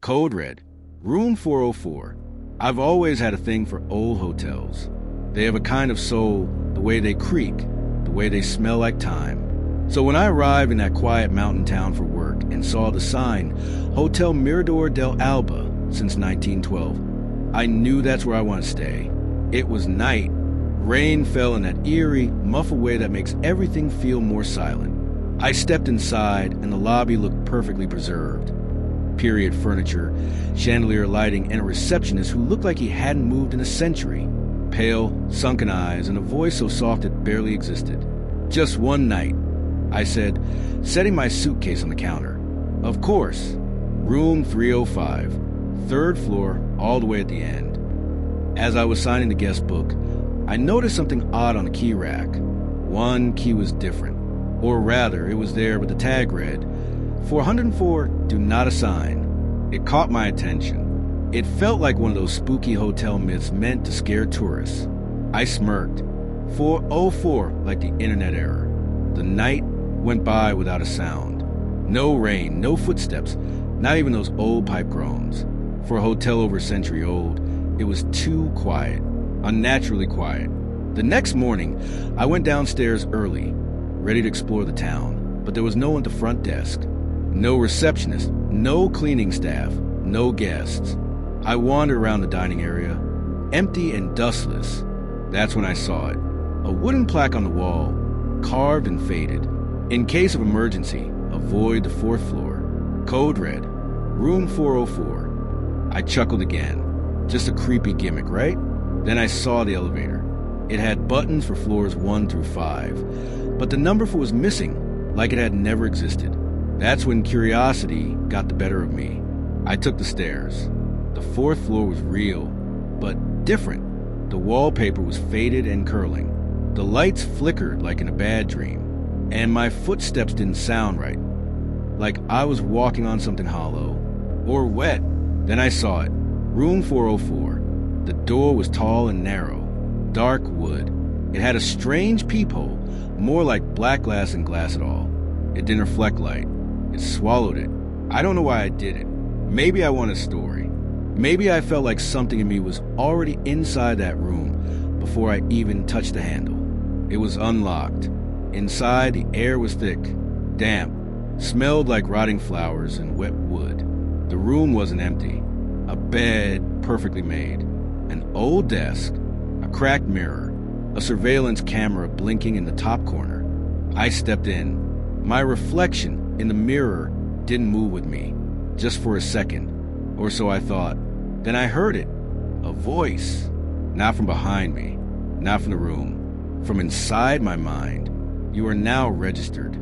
Code red, room 404. I've always had a thing for old hotels. They have a kind of soul, the way they creak, the way they smell like time. So when I arrived in that quiet mountain town for work and saw the sign, Hotel Mirador del Alba, since 1912, I knew that's where I want to stay. It was night. Rain fell in that eerie, muffled way that makes everything feel more silent. I stepped inside, and the lobby looked perfectly preserved. Period furniture, chandelier lighting, and a receptionist who looked like he hadn't moved in a century. Pale, sunken eyes, and a voice so soft it barely existed. Just one night, I said, setting my suitcase on the counter. Of course, room 305, third floor, all the way at the end. As I was signing the guest book, I noticed something odd on the key rack. One key was different. Or rather, it was there, but the tag read, 404, do not assign. It caught my attention. It felt like one of those spooky hotel myths meant to scare tourists. I smirked. 404, like the internet error. The night went by without a sound. No rain, no footsteps, not even those old pipe groans. For a hotel over a century old, it was too quiet, unnaturally quiet. The next morning, I went downstairs early, ready to explore the town, but there was no one at the front desk. No receptionist, no cleaning staff, no guests. I wandered around the dining area, empty and dustless. That's when I saw it. A wooden plaque on the wall, carved and faded. In case of emergency, avoid the 4th floor. Code red, room 404. I chuckled again. Just a creepy gimmick, right? Then I saw the elevator. It had buttons for floors 1 through 5, but the number 4 was missing, like it had never existed. That's when curiosity got the better of me. I took the stairs. The 4th floor was real, but different. The wallpaper was faded and curling. The lights flickered like in a bad dream, and my footsteps didn't sound right, like I was walking on something hollow or wet. Then I saw it. Room 404. The door was tall and narrow, dark wood. It had a strange peephole, more like black glass than glass at all. It didn't reflect light. It swallowed it. I don't know why I did it. Maybe I want a story. Maybe I felt like something in me was already inside that room before I even touched the handle. It was unlocked. Inside, the air was thick, damp, smelled like rotting flowers and wet wood. The room wasn't empty. A bed, perfectly made. An old desk. A cracked mirror. A surveillance camera blinking in the top corner. I stepped in. My reflection in the mirror didn't move with me. Just for a second. Or so I thought. Then I heard it. A voice. Not from behind me. Not from the room. From inside my mind. You are now registered.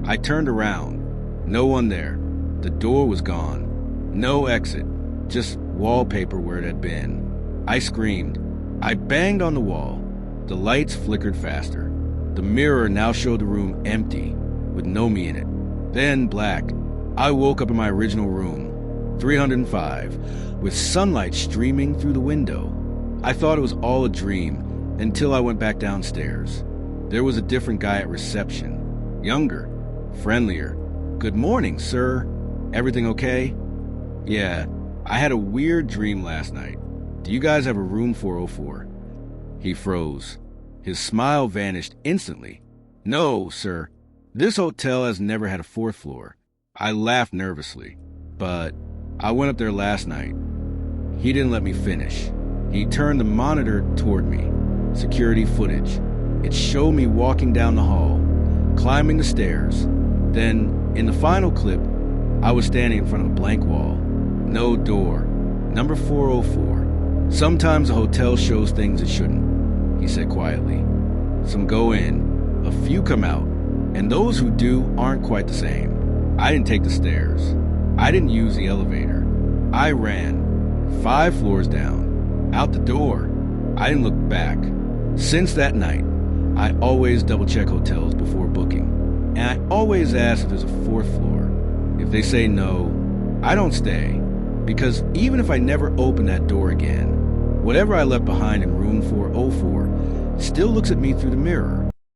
I turned around. No one there. The door was gone. No exit. Just wallpaper where it had been. I screamed. I banged on the wall. The lights flickered faster. The mirror now showed the room empty, with no me in it. Then black. I woke up in my original room, 305, with sunlight streaming through the window. I thought it was all a dream until I went back downstairs. There was a different guy at reception. Younger, friendlier. Good morning, sir. Everything okay? Yeah, I had a weird dream last night. Do you guys have a room 404? He froze. His smile vanished instantly. No, sir. This hotel has never had a 4th floor. I laughed nervously. But I went up there last night. He didn't let me finish. He turned the monitor toward me. Security footage. It showed me walking down the hall, climbing the stairs. Then, in the final clip, I was standing in front of a blank wall. No door. Number 404. Sometimes a hotel shows things it shouldn't, he said quietly. Some go in, a few come out, and those who do aren't quite the same. I didn't take the stairs. I didn't use the elevator. I ran, 5 floors down, out the door. I didn't look back. Since that night, I always double-check hotels before booking, and I always ask if there's a 4th floor. If they say no, I don't stay, because even if I never open that door again, whatever I left behind in room 404 still looks at me through the mirror.